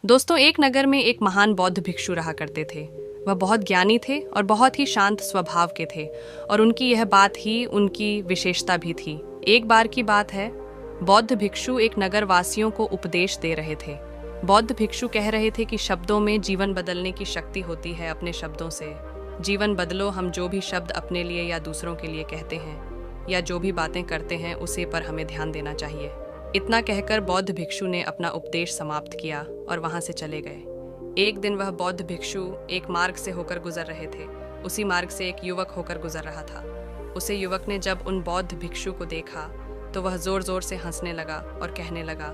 दोस्तों, एक नगर में एक महान बौद्ध भिक्षु रहा करते थे। वह बहुत ज्ञानी थे और बहुत ही शांत स्वभाव के थे और उनकी यह बात ही उनकी विशेषता भी थी। एक बार की बात है, बौद्ध भिक्षु एक नगर वासियों को उपदेश दे रहे थे। बौद्ध भिक्षु कह रहे थे कि शब्दों में जीवन बदलने की शक्ति होती है। अपने शब्दों से जीवन बदलो। हम जो भी शब्द अपने लिए या दूसरों के लिए कहते हैं या जो भी बातें करते हैं, उसे पर हमें ध्यान देना चाहिए। इतना कहकर बौद्ध भिक्षु ने अपना उपदेश समाप्त किया और वहां से चले गए। एक दिन वह बौद्ध भिक्षु एक मार्ग से होकर गुजर रहे थे। उसी मार्ग से एक युवक होकर गुजर रहा था। उसे युवक ने जब उन बौद्ध भिक्षु को देखा तो वह जोर जोर से हंसने लगा और कहने लगा,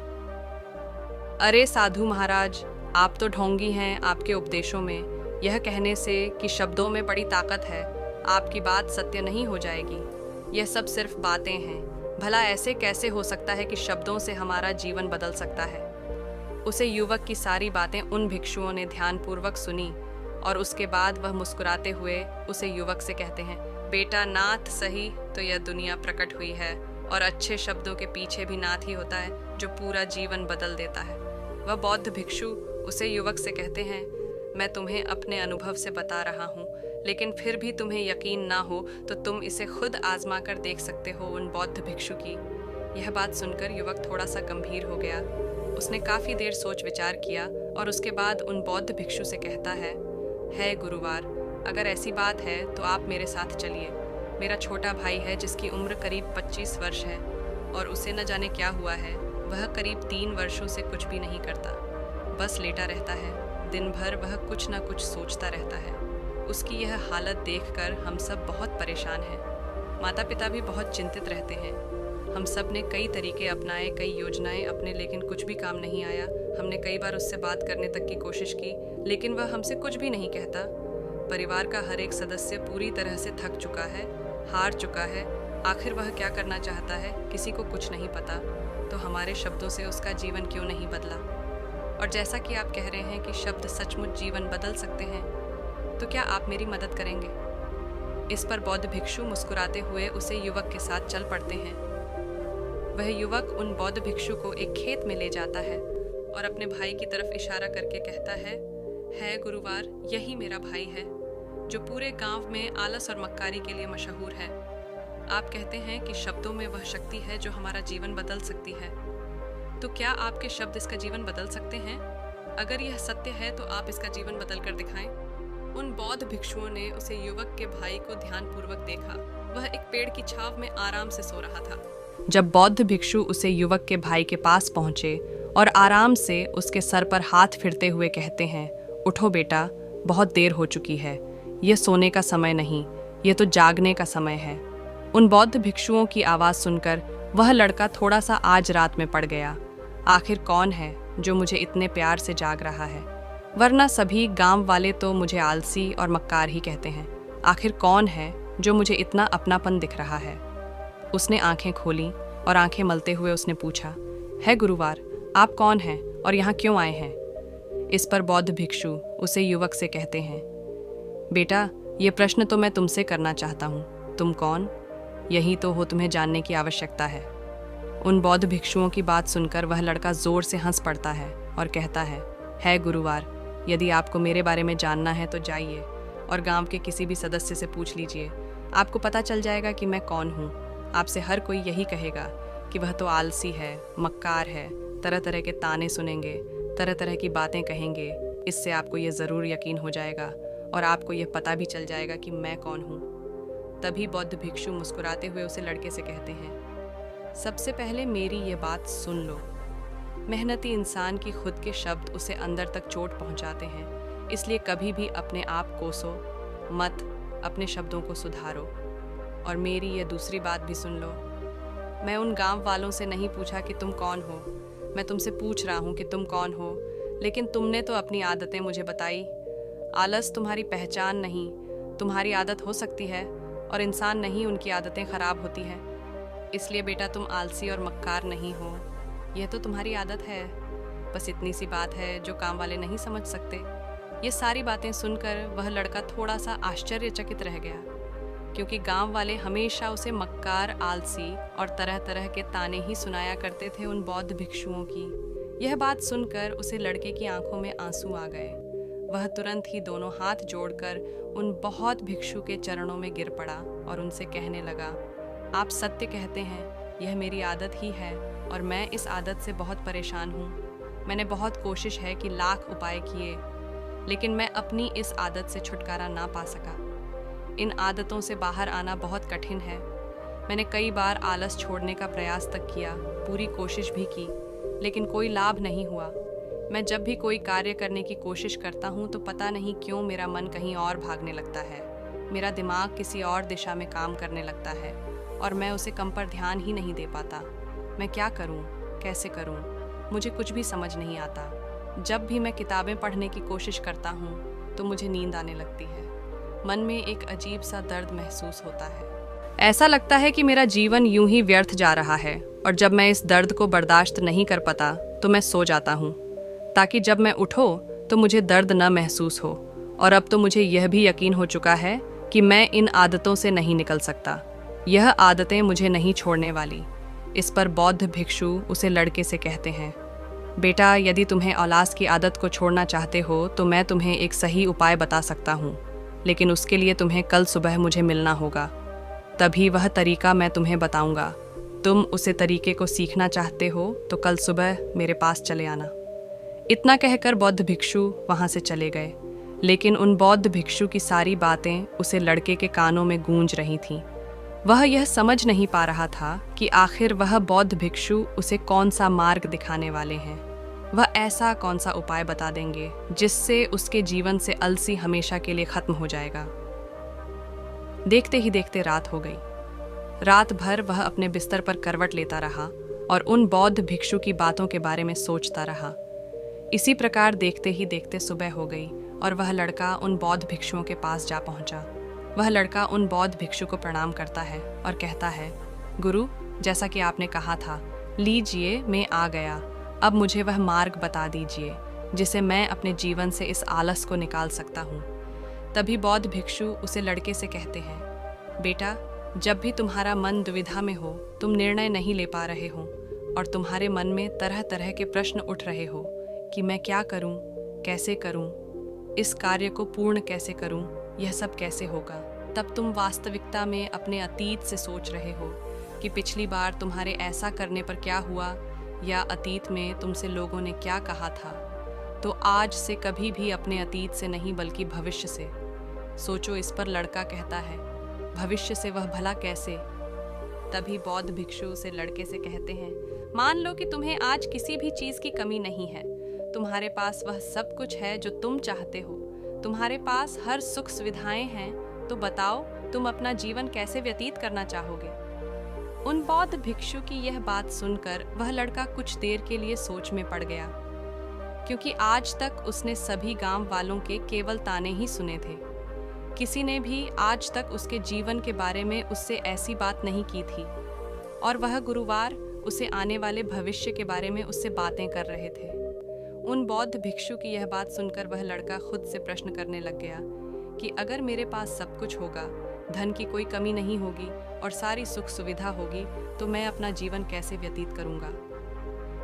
अरे साधु महाराज, आप तो ढोंगी हैं। आपके उपदेशों में यह कहने से कि शब्दों में बड़ी ताकत है, आपकी बात सत्य नहीं हो जाएगी। यह सब सिर्फ बातें हैं। भला ऐसे कैसे हो सकता है कि शब्दों से हमारा जीवन बदल सकता है? उसे युवक की सारी बातें उन भिक्षुओं ने ध्यानपूर्वक सुनी और उसके बाद वह मुस्कुराते हुए उसे युवक से कहते हैं, बेटा, नाथ सही तो यह दुनिया प्रकट हुई है और अच्छे शब्दों के पीछे भी नाथ ही होता है जो पूरा जीवन बदल देता है। वह बौद्ध भिक्षु उसे युवक से कहते हैं, मैं तुम्हें अपने अनुभव से बता रहा हूँ, लेकिन फिर भी तुम्हें यकीन ना हो तो तुम इसे खुद आजमा कर देख सकते हो। उन बौद्ध भिक्षु की यह बात सुनकर युवक थोड़ा सा गंभीर हो गया। उसने काफ़ी देर सोच विचार किया और उसके बाद उन बौद्ध भिक्षु से कहता है गुरुवार, अगर ऐसी बात है तो आप मेरे साथ चलिए। मेरा छोटा भाई है जिसकी उम्र करीब 25 वर्ष है और उसे न जाने क्या हुआ है। वह करीब 3 वर्षों से कुछ भी नहीं करता, बस लेटा रहता है। दिन भर वह कुछ न कुछ सोचता रहता है। उसकी यह हालत देखकर हम सब बहुत परेशान हैं। माता पिता भी बहुत चिंतित रहते हैं। हम सब ने कई तरीके अपनाए, कई योजनाएं अपने, लेकिन कुछ भी काम नहीं आया। हमने कई बार उससे बात करने तक की कोशिश की, लेकिन वह हमसे कुछ भी नहीं कहता। परिवार का हर एक सदस्य पूरी तरह से थक चुका है, हार चुका है। आखिर वह क्या करना चाहता है, किसी को कुछ नहीं पता। तो हमारे शब्दों से उसका जीवन क्यों नहीं बदला? और जैसा कि आप कह रहे हैं कि शब्द सचमुच जीवन बदल सकते हैं, तो क्या आप मेरी मदद करेंगे? इस पर बौद्ध भिक्षु मुस्कुराते हुए उसे युवक के साथ चल पड़ते हैं। वह युवक उन बौद्ध भिक्षु को एक खेत में ले जाता है और अपने भाई की तरफ इशारा करके कहता है गुरुवार, यही मेरा भाई है जो पूरे गांव में आलस और मक्कारी के लिए मशहूर है। आप कहते हैं कि शब्दों में वह शक्ति है जो हमारा जीवन बदल सकती है। तो क्या आपके शब्द इसका जीवन बदल सकते हैं? अगर यह सत्य है तो आप इसका जीवन बदल कर दिखाएं। उन बौद्ध भिक्षुओं ने उसे युवक के भाई को ध्यानपूर्वक देखा। वह एक पेड़ की छाव में आराम से सो रहा था। जब बौद्ध भिक्षु उसे युवक के भाई के पास पहुंचे और आराम से उसके सर पर हाथ फिरते हुए कहते हैं, उठो बेटा, बहुत देर हो चुकी है। यह सोने का समय नहीं, यह तो जागने का समय है। उन बौद्ध भिक्षुओं की आवाज़ सुनकर वह लड़का थोड़ा सा आज रात में पड़ गया। आखिर कौन है जो मुझे इतने प्यार से जाग रहा है? वरना सभी गांव वाले तो मुझे आलसी और मक्कार ही कहते हैं। आखिर कौन है जो मुझे इतना अपनापन दिख रहा है? उसने आंखें खोली और आंखें मलते हुए उसने पूछा, है गुरुवार, आप कौन हैं और यहाँ क्यों आए हैं? इस पर बौद्ध भिक्षु उसे युवक से कहते हैं, बेटा, ये प्रश्न तो मैं तुमसे करना चाहता हूँ। तुम कौन? यही तो हो तुम्हें जानने की आवश्यकता है। उन बौद्ध भिक्षुओं की बात सुनकर वह लड़का जोर से हंस पड़ता है और कहता है गुरुवार, यदि आपको मेरे बारे में जानना है तो जाइए और गांव के किसी भी सदस्य से पूछ लीजिए। आपको पता चल जाएगा कि मैं कौन हूँ। आपसे हर कोई यही कहेगा कि वह तो आलसी है, मक्कार है, तरह तरह के ताने सुनेंगे, तरह तरह की बातें कहेंगे। इससे आपको ये ज़रूर यकीन हो जाएगा और आपको यह पता भी चल जाएगा कि मैं कौन हूँ। तभी बौद्ध भिक्षु मुस्कुराते हुए उसे लड़के से कहते हैं, सबसे पहले मेरी ये बात सुन लो। मेहनती इंसान की खुद के शब्द उसे अंदर तक चोट पहुंचाते हैं, इसलिए कभी भी अपने आप कोसो मत, अपने शब्दों को सुधारो। और मेरी ये दूसरी बात भी सुन लो। मैं उन गांव वालों से नहीं पूछा कि तुम कौन हो, मैं तुमसे पूछ रहा हूँ कि तुम कौन हो, लेकिन तुमने तो अपनी आदतें मुझे बताई। आलस तुम्हारी पहचान नहीं, तुम्हारी आदत हो सकती है, और इंसान नहीं, उनकी आदतें खराब होती हैं। इसलिए बेटा, तुम आलसी और मक्कार नहीं हो, यह तो तुम्हारी आदत है। बस इतनी सी बात है जो काम वाले नहीं समझ सकते। ये सारी बातें सुनकर वह लड़का थोड़ा सा आश्चर्यचकित रह गया, क्योंकि गांव वाले हमेशा उसे मक्कार, आलसी और तरह तरह के ताने ही सुनाया करते थे उन बौद्ध भिक्षुओं की। यह बात सुनकर उसे लड़के की आंखों में आंसू आ गए। वह तुरंत ही दोनों हाथ जोड़कर उन बौद्ध भिक्षु के चरणों में गिर पड़ा और उनसे कहने लगा, आप सत्य कहते हैं, यह मेरी आदत ही है और मैं इस आदत से बहुत परेशान हूँ। मैंने बहुत कोशिश है कि लाख उपाय किए, लेकिन मैं अपनी इस आदत से छुटकारा ना पा सका। इन आदतों से बाहर आना बहुत कठिन है। मैंने कई बार आलस छोड़ने का प्रयास तक किया, पूरी कोशिश भी की, लेकिन कोई लाभ नहीं हुआ। मैं जब भी कोई कार्य करने की कोशिश करता हूँ तो पता नहीं क्यों मेरा मन कहीं और भागने लगता है। मेरा दिमाग किसी और दिशा में काम करने लगता है और मैं उसे कम पर ध्यान ही नहीं दे पाता। मैं क्या करूँ, कैसे करूँ, मुझे कुछ भी समझ नहीं आता। जब भी मैं किताबें पढ़ने की कोशिश करता हूँ तो मुझे नींद आने लगती है। मन में एक अजीब सा दर्द महसूस होता है। ऐसा लगता है कि मेरा जीवन यूं ही व्यर्थ जा रहा है और जब मैं इस दर्द को बर्दाश्त नहीं कर पाता तो मैं सो जाता हूँ, ताकि जब मैं उठो तो मुझे दर्द न महसूस हो। और अब तो मुझे यह भी यकीन हो चुका है कि मैं इन आदतों से नहीं निकल सकता। यह आदतें मुझे नहीं छोड़ने वाली। इस पर बौद्ध भिक्षु उसे लड़के से कहते हैं, बेटा, यदि तुम्हें औलास की आदत को छोड़ना चाहते हो तो मैं तुम्हें एक सही उपाय बता सकता हूँ, लेकिन उसके लिए तुम्हें कल सुबह मुझे मिलना होगा। तभी वह तरीका मैं तुम्हें बताऊंगा। तुम उसे तरीके को सीखना चाहते हो तो कल सुबह मेरे पास चले आना। इतना कहकर बौद्ध भिक्षु वहाँ से चले गए, लेकिन उन बौद्ध भिक्षु की सारी बातें उसे लड़के के कानों में गूंज रही थीं। वह यह समझ नहीं पा रहा था कि आखिर वह बौद्ध भिक्षु उसे कौन सा मार्ग दिखाने वाले हैं। वह ऐसा कौन सा उपाय बता देंगे जिससे उसके जीवन से अलसी हमेशा के लिए खत्म हो जाएगा। देखते ही देखते रात हो गई। रात भर वह अपने बिस्तर पर करवट लेता रहा और उन बौद्ध भिक्षु की बातों के बारे में सोचता रहा। इसी प्रकार देखते ही देखते सुबह हो गई और वह लड़का उन बौद्ध भिक्षुओं के पास जा पहुंचा। वह लड़का उन बौद्ध भिक्षु को प्रणाम करता है और कहता है, गुरु, जैसा कि आपने कहा था, लीजिए मैं आ गया। अब मुझे वह मार्ग बता दीजिए जिसे मैं अपने जीवन से इस आलस को निकाल सकता हूँ। तभी बौद्ध भिक्षु उसे लड़के से कहते हैं, बेटा, जब भी तुम्हारा मन दुविधा में हो, तुम निर्णय नहीं ले पा रहे हो और तुम्हारे मन में तरह तरह के प्रश्न उठ रहे हो कि मैं क्या करूं, कैसे करूं, इस कार्य को पूर्ण कैसे करूं, यह सब कैसे होगा, तब तुम वास्तविकता में अपने अतीत से सोच रहे हो कि पिछली बार तुम्हारे ऐसा करने पर क्या हुआ या अतीत में तुमसे लोगों ने क्या कहा था। तो आज से कभी भी अपने अतीत से नहीं बल्कि भविष्य से सोचो। इस पर लड़का कहता है, भविष्य से वह भला कैसे? तभी बौद्ध भिक्षु से लड़के से कहते हैं, मान लो कि तुम्हें आज किसी भी चीज की कमी नहीं है। तुम्हारे पास वह सब कुछ है जो तुम चाहते हो। तुम्हारे पास हर सुख सुविधाएं हैं, तो बताओ तुम अपना जीवन कैसे व्यतीत करना चाहोगे? उन बौद्ध भिक्षु की यह बात सुनकर वह लड़का कुछ देर के लिए सोच में पड़ गया, क्योंकि आज तक उसने सभी गांव वालों के केवल ताने ही सुने थे। किसी ने भी आज तक उसके जीवन के बारे में उससे ऐसी बात नहीं की थी और वह गुरुवार उसे आने वाले भविष्य के बारे में उससे बातें कर रहे थे। उन बौद्ध भिक्षु की यह बात सुनकर वह लड़का खुद से प्रश्न करने लग गया कि अगर मेरे पास सब कुछ होगा, धन की कोई कमी नहीं होगी और सारी सुख सुविधा होगी, तो मैं अपना जीवन कैसे व्यतीत करूंगा?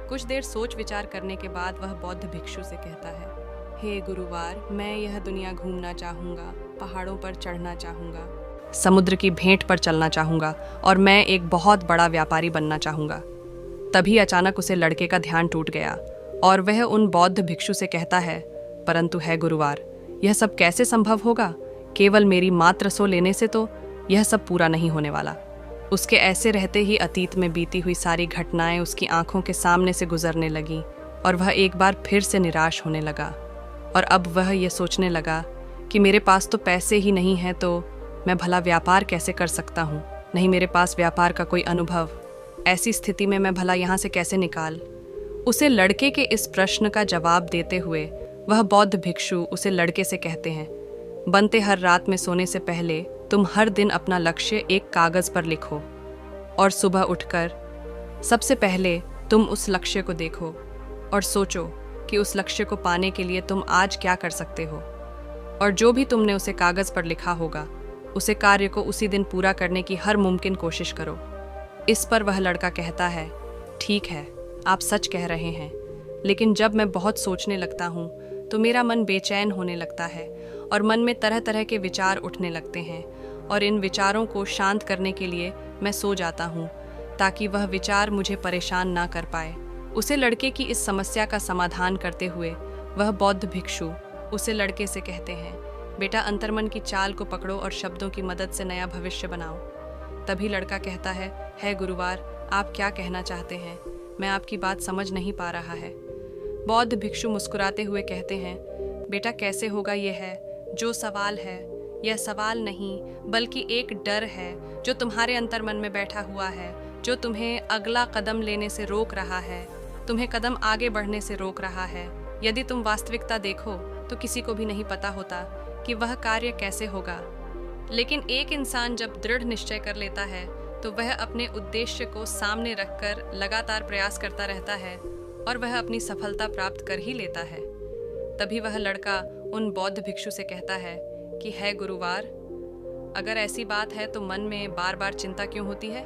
कुछ देर सोच विचार करने के बाद वह बौद्ध भिक्षु से कहता है, हे गुरुवार, मैं यह दुनिया घूमना चाहूँगा, पहाड़ों पर चढ़ना चाहूँगा, समुद्र की भेंट पर चलना चाहूँगा और मैं एक बहुत बड़ा व्यापारी बनना चाहूँगा। तभी अचानक उसे लड़के का ध्यान टूट गया और वह उन बौद्ध भिक्षु से कहता है, परंतु है गुरुवार, यह सब कैसे संभव होगा? केवल मेरी मात्र सो लेने से तो यह सब पूरा नहीं होने वाला। उसके ऐसे रहते ही अतीत में बीती हुई सारी घटनाएं उसकी आंखों के सामने से गुजरने लगी और वह एक बार फिर से निराश होने लगा। और अब वह यह सोचने लगा कि मेरे पास तो पैसे ही नहीं हैं, तो मैं भला व्यापार कैसे कर सकता हूँ? नहीं मेरे पास व्यापार का कोई अनुभव। ऐसी स्थिति में मैं भला यहाँ से कैसे निकाल? उसे लड़के के इस प्रश्न का जवाब देते हुए वह बौद्ध भिक्षु उसे लड़के से कहते हैं, बनते हर रात में सोने से पहले तुम हर दिन अपना लक्ष्य एक कागज पर लिखो और सुबह उठकर सबसे पहले तुम उस लक्ष्य को देखो और सोचो कि उस लक्ष्य को पाने के लिए तुम आज क्या कर सकते हो, और जो भी तुमने उसे कागज पर लिखा होगा उसे कार्य को उसी दिन पूरा करने की हर मुमकिन कोशिश करो। इस पर वह लड़का कहता है, ठीक है, आप सच कह रहे हैं, लेकिन जब मैं बहुत सोचने लगता हूँ तो मेरा मन बेचैन होने लगता है और मन में तरह तरह के विचार उठने लगते हैं, और इन विचारों को शांत करने के लिए मैं सो जाता हूँ ताकि वह विचार मुझे परेशान ना कर पाए। उसे लड़के की इस समस्या का समाधान करते हुए वह बौद्ध भिक्षु उसे लड़के से कहते हैं, बेटा अंतर्मन की चाल को पकड़ो और शब्दों की मदद से नया भविष्य बनाओ। तभी लड़का कहता है गुरुवार, आप क्या कहना चाहते हैं? मैं आपकी बात समझ नहीं पा रहा है। बौद्ध भिक्षु मुस्कुराते हुए कहते हैं, बेटा कैसे होगा ये है, जो सवाल है यह सवाल नहीं बल्कि एक डर है जो तुम्हारे अंतर्मन में बैठा हुआ है, जो तुम्हें अगला कदम लेने से रोक रहा है, तुम्हें कदम आगे बढ़ने से रोक रहा है। यदि तुम वास्तविकता देखो तो किसी को भी नहीं पता होता कि वह कार्य कैसे होगा, लेकिन एक इंसान जब दृढ़ निश्चय कर लेता है तो वह अपने उद्देश्य को सामने रखकर लगातार प्रयास करता रहता है और वह अपनी सफलता प्राप्त कर ही लेता है। तभी वह लड़का उन बौद्ध भिक्षु से कहता है कि है गुरुवार, अगर ऐसी बात है तो मन में बार बार चिंता क्यों होती है?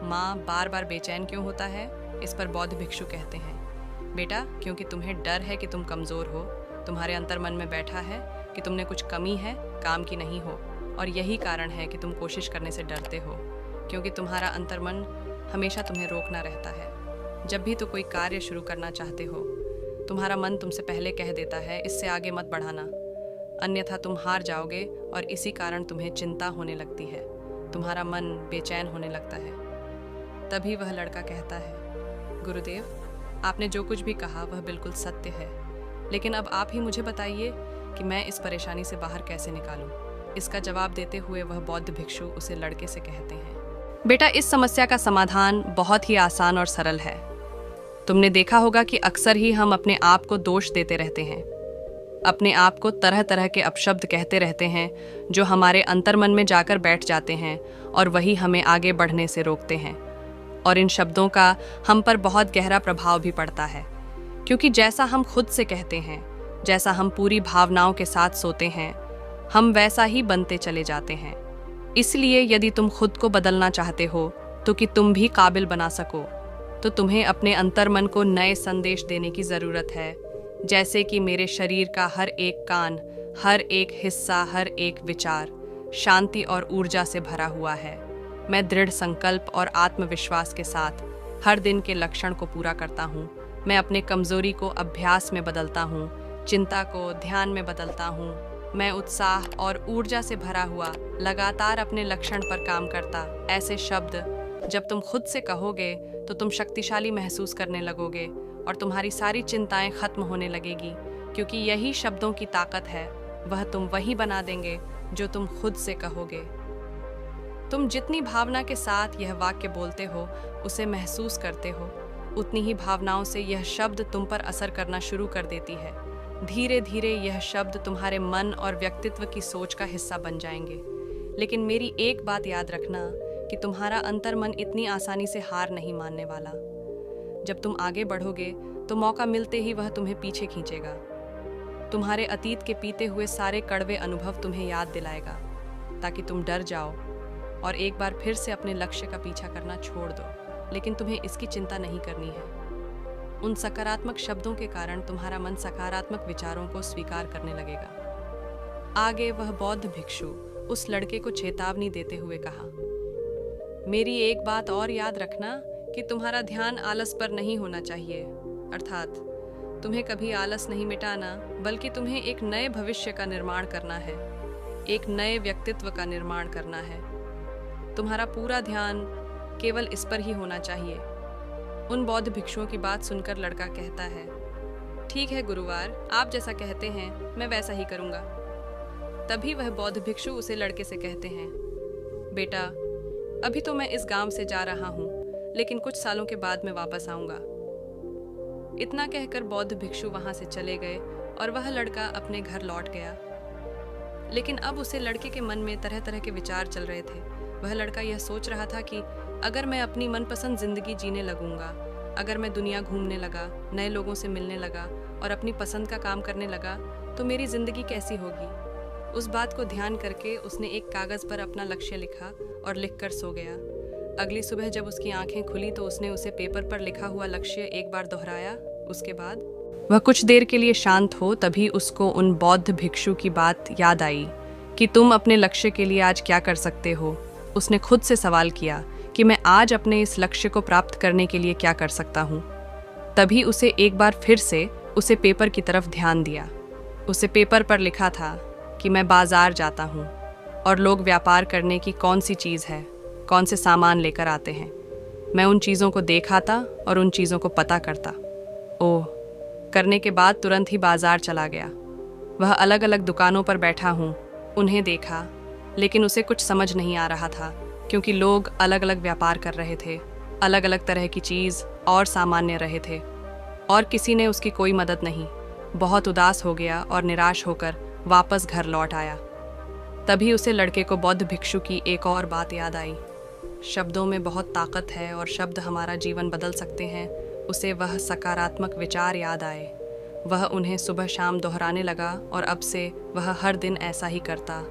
माँ बार बार बेचैन क्यों होता है? इस पर बौद्ध भिक्षु कहते हैं, बेटा क्योंकि तुम्हें डर है कि तुम कमज़ोर हो, तुम्हारे अंतर्मन में बैठा है कि तुमने कुछ कमी है, काम की नहीं हो, और यही कारण है कि तुम कोशिश करने से डरते हो, क्योंकि तुम्हारा अंतर्मन हमेशा तुम्हें रोकना रहता है। जब भी तो कोई कार्य शुरू करना चाहते हो, तुम्हारा मन तुमसे पहले कह देता है इससे आगे मत बढ़ाना, अन्यथा तुम हार जाओगे, और इसी कारण तुम्हें चिंता होने लगती है, तुम्हारा मन बेचैन होने लगता है। तभी वह लड़का कहता है, गुरुदेव आपने जो कुछ भी कहा वह बिल्कुल सत्य है, लेकिन अब आप ही मुझे बताइए कि मैं इस परेशानी से बाहर कैसे निकालूं। इसका जवाब देते हुए वह बौद्ध भिक्षु उसे लड़के से कहते हैं, बेटा इस समस्या का समाधान बहुत ही आसान और सरल है। तुमने देखा होगा कि अक्सर ही हम अपने आप को दोष देते रहते हैं, अपने आप को तरह तरह के अपशब्द कहते रहते हैं जो हमारे अंतर्मन में जाकर बैठ जाते हैं और वही हमें आगे बढ़ने से रोकते हैं। और इन शब्दों का हम पर बहुत गहरा प्रभाव भी पड़ता है, क्योंकि जैसा हम खुद से कहते हैं, जैसा हम पूरी भावनाओं के साथ सोते हैं, हम वैसा ही बनते चले जाते हैं। इसलिए यदि तुम खुद को बदलना चाहते हो तो कि तुम भी काबिल बना सको, तो तुम्हें अपने अंतर्मन को नए संदेश देने की ज़रूरत है, जैसे कि मेरे शरीर का हर एक कान, हर एक हिस्सा, हर एक विचार शांति और ऊर्जा से भरा हुआ है। मैं दृढ़ संकल्प और आत्मविश्वास के साथ हर दिन के लक्षण को पूरा करता हूँ। मैं अपने कमज़ोरी को अभ्यास में बदलता हूँ, चिंता को ध्यान में बदलता हूँ। मैं उत्साह और ऊर्जा से भरा हुआ लगातार अपने लक्षण पर काम करता। ऐसे शब्द जब तुम खुद से कहोगे तो तुम शक्तिशाली महसूस करने लगोगे और तुम्हारी सारी चिंताएं खत्म होने लगेगी, क्योंकि यही शब्दों की ताकत है। वह तुम वही बना देंगे जो तुम खुद से कहोगे। तुम जितनी भावना के साथ यह वाक्य बोलते हो, उसे महसूस करते हो, उतनी ही भावनाओं से यह शब्द तुम पर असर करना शुरू कर देती है। धीरे धीरे यह शब्द तुम्हारे मन और व्यक्तित्व की सोच का हिस्सा बन जाएंगे। लेकिन मेरी एक बात याद रखना कि तुम्हारा अंतर्मन इतनी आसानी से हार नहीं मानने वाला। जब तुम आगे बढ़ोगे तो मौका मिलते ही वह तुम्हें पीछे खींचेगा। तुम्हारे अतीत के पीते हुए सारे कड़वे अनुभव तुम्हें याद दिलाएगा, ताकि तुम डर जाओ और एक बार फिर से अपने लक्ष्य का पीछा करना छोड़ दो। लेकिन तुम्हें इसकी चिंता नहीं करनी है। उन सकारात्मक शब्दों के कारण तुम्हारा मन सकारात्मक विचारों को स्वीकार करने लगेगा। आगे वह बौद्ध भिक्षु उस लड़के को चेतावनी देते हुए कहा, मेरी एक बात और याद रखना कि तुम्हारा ध्यान आलस पर नहीं होना चाहिए। अर्थात तुम्हें कभी आलस नहीं मिटाना, बल्कि तुम्हें एक नए भविष्य का निर्माण करना है, एक नए व्यक्तित्व का निर्माण करना है। तुम्हारा पूरा ध्यान केवल इस पर ही होना चाहिए। उन बौद्ध भिक्षुओं की बात सुनकर लड़का कहता है, ठीक है गुरुवार, आप जैसा कहते हैं मैं वैसा ही करूँगा। तभी वह बौद्ध भिक्षु उसे लड़के से कहते हैं, बेटा अभी तो मैं इस गांव से जा रहा हूँ, लेकिन कुछ सालों के बाद मैं वापस आऊँगा। इतना कहकर बौद्ध भिक्षु वहाँ से चले गए और वह लड़का अपने घर लौट गया। लेकिन अब उसे लड़के के मन में तरह तरह के विचार चल रहे थे। वह लड़का यह सोच रहा था कि अगर मैं अपनी मनपसंद जिंदगी जीने लगूंगा, अगर मैं दुनिया घूमने लगा, नए लोगों से मिलने लगा और अपनी पसंद का काम करने लगा, तो मेरी जिंदगी कैसी होगी। उस बात को ध्यान करके उसने एक कागज पर अपना लक्ष्य लिखा और लिखकर सो गया। अगली सुबह जब उसकी आंखें खुली तो उसने उसे पेपर पर लिखा हुआ लक्ष्य एक बार दोहराया उसके बाद वह कुछ देर के लिए शांत हो, तभी उसको उन बौद्ध भिक्षु की बात याद आई कि तुम अपने लक्ष्य के लिए आज क्या कर सकते हो। उसने खुद से सवाल किया कि मैं आज अपने इस लक्ष्य को प्राप्त करने के लिए क्या कर सकता हूँ। तभी उसे एक बार फिर से उसे पेपर की तरफ ध्यान दिया। उसे पेपर पर लिखा था कि मैं बाजार जाता हूँ और लोग व्यापार करने की कौन सी चीज़ है, कौन से सामान लेकर आते हैं। मैं उन चीज़ों को देखाता और उन चीज़ों को पता करता। ओह, करने के बाद तुरंत ही बाजार चला गया। वह अलग अलग दुकानों पर बैठा हूँ, उन्हें देखा, लेकिन उसे कुछ समझ नहीं आ रहा था क्योंकि लोग अलग अलग व्यापार कर रहे थे, अलग अलग तरह की चीज़ और सामान्य रहे थे, और किसी ने उसकी कोई मदद नहीं। बहुत उदास हो गया और निराश होकर वापस घर लौट आया। तभी उसे लड़के को बौद्ध भिक्षु की एक और बात याद आई। शब्दों में बहुत ताकत है और शब्द हमारा जीवन बदल सकते हैं। उसे वह सकारात्मक विचार याद आए। वह उन्हें सुबह शाम दोहराने लगा और अब से वह हर दिन ऐसा ही करता।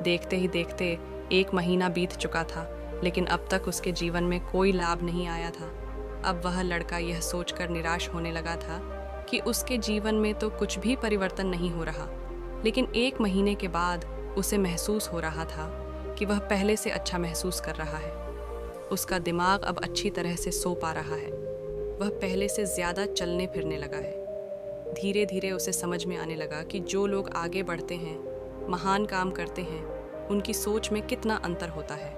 देखते ही देखते 1 महीना बीत चुका था, लेकिन अब तक उसके जीवन में कोई लाभ नहीं आया था। अब वह लड़का यह सोचकर निराश होने लगा था कि उसके जीवन में तो कुछ भी परिवर्तन नहीं हो रहा। लेकिन 1 महीने के बाद उसे महसूस हो रहा था कि वह पहले से अच्छा महसूस कर रहा है। उसका दिमाग अब अच्छी तरह से सो पा रहा है। वह पहले से ज़्यादा चलने फिरने लगा है। धीरे धीरे उसे समझ में आने लगा कि जो लोग आगे बढ़ते हैं, महान काम करते हैं, उनकी सोच में कितना अंतर होता है।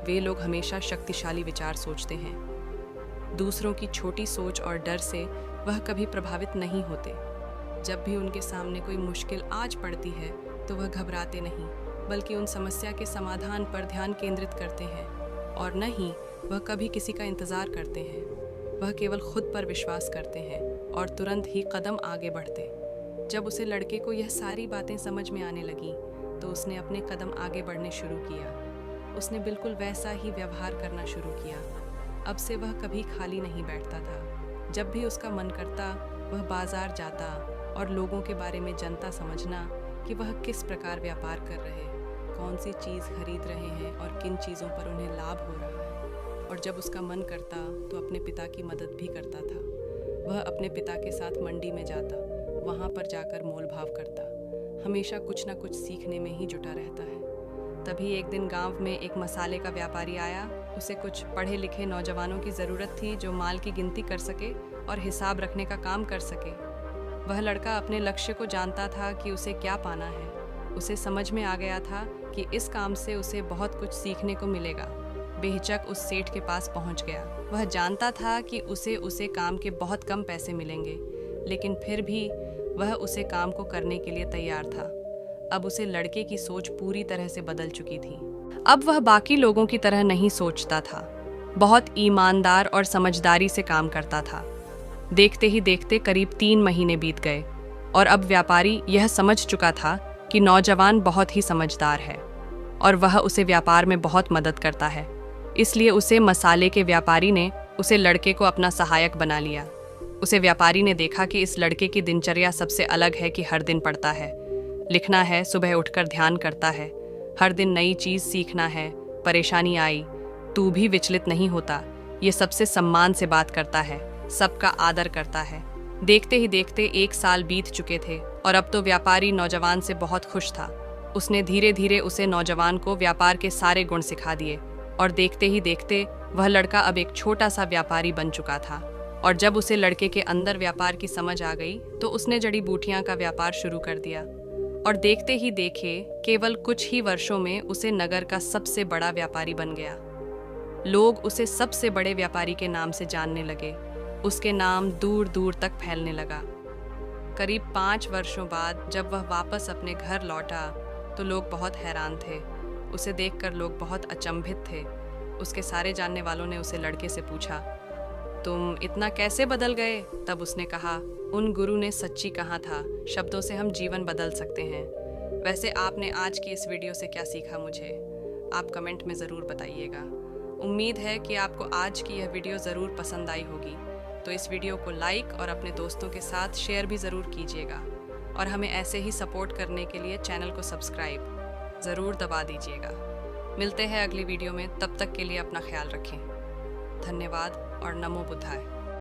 वे लोग हमेशा शक्तिशाली विचार सोचते हैं। दूसरों की छोटी सोच और डर से वह कभी प्रभावित नहीं होते। जब भी उनके सामने कोई मुश्किल आज पड़ती है तो वह घबराते नहीं, बल्कि उन समस्या के समाधान पर ध्यान केंद्रित करते हैं, और न ही वह कभी किसी का इंतज़ार करते हैं। वह केवल खुद पर विश्वास करते हैं और तुरंत ही कदम आगे बढ़ते। जब उसे लड़के को यह सारी बातें समझ में आने लगीं तो उसने अपने कदम आगे बढ़ने शुरू किया। उसने बिल्कुल वैसा ही व्यवहार करना शुरू किया। अब से वह कभी खाली नहीं बैठता था। जब भी उसका मन करता वह बाजार जाता और लोगों के बारे में जानता, समझना कि वह किस प्रकार व्यापार कर रहे, कौन सी चीज़ खरीद रहे हैं और किन चीज़ों पर उन्हें लाभ हो रहा है। और जब उसका मन करता तो अपने पिता की मदद भी करता था। वह अपने पिता के साथ मंडी में जाता, वहाँ पर जाकर मोल भाव करता। हमेशा कुछ ना कुछ सीखने में ही जुटा रहता है। तभी एक दिन गांव में एक मसाले का व्यापारी आया। उसे कुछ पढ़े लिखे नौजवानों की ज़रूरत थी जो माल की गिनती कर सके और हिसाब रखने का काम कर सके। वह लड़का अपने लक्ष्य को जानता था कि उसे क्या पाना है। उसे समझ में आ गया था कि इस काम से उसे बहुत कुछ सीखने को मिलेगा। बेहिचक उस सेठ के पास पहुंच गया। वह जानता था कि उसे काम के बहुत कम पैसे मिलेंगे, लेकिन फिर भी वह उसे काम को करने के लिए तैयार था। अब उसे लड़के की सोच पूरी तरह से बदल चुकी थी। अब वह बाकी लोगों की तरह नहीं सोचता था। बहुत ईमानदार और समझदारी से काम करता था। देखते ही देखते करीब 3 महीने बीत गए और अब व्यापारी यह समझ चुका था कि नौजवान बहुत ही समझदार है और वह उसे व्यापार में बहुत मदद करता है। इसलिए उसे मसाले के व्यापारी ने उसे लड़के को अपना सहायक बना लिया। उसे व्यापारी ने देखा कि इस लड़के की दिनचर्या सबसे अलग है कि हर दिन पढ़ता है, लिखना है, सुबह उठकर ध्यान करता है, हर दिन नई चीज़ सीखना है। परेशानी आई तू भी विचलित नहीं होता। ये सबसे सम्मान से बात करता है, सबका आदर करता है। देखते ही देखते 1 साल बीत चुके थे और अब तो व्यापारी नौजवान से बहुत खुश था। उसने धीरे धीरे उसे नौजवान को व्यापार के सारे गुण सिखा दिए और देखते ही देखते वह लड़का अब एक छोटा सा व्यापारी बन चुका था। और जब उसे लड़के के अंदर व्यापार की समझ आ गई तो उसने जड़ी बूटियां का व्यापार शुरू कर दिया और देखते ही देखे केवल कुछ ही वर्षों में उसे नगर का सबसे बड़ा व्यापारी बन गया। लोग उसे सबसे बड़े व्यापारी के नाम से जानने लगे। उसके नाम दूर दूर तक फैलने लगा। करीब 5 वर्षों बाद जब वह वापस अपने घर लौटा तो लोग बहुत हैरान थे। उसे देखकर लोग बहुत अचंभित थे। उसके सारे जानने वालों ने उसे लड़के से पूछा, तुम इतना कैसे बदल गए? तब उसने कहा, उन गुरु ने सच्ची कहा था, शब्दों से हम जीवन बदल सकते हैं। वैसे आपने आज की इस वीडियो से क्या सीखा, मुझे आप कमेंट में ज़रूर बताइएगा। उम्मीद है कि आपको आज की यह वीडियो ज़रूर पसंद आई होगी। तो इस वीडियो को लाइक और अपने दोस्तों के साथ शेयर भी ज़रूर कीजिएगा और हमें ऐसे ही सपोर्ट करने के लिए चैनल को सब्सक्राइब ज़रूर दबा दीजिएगा। मिलते हैं अगली वीडियो में, तब तक के लिए अपना ख्याल रखें। धन्यवाद और नमो बुद्धाय।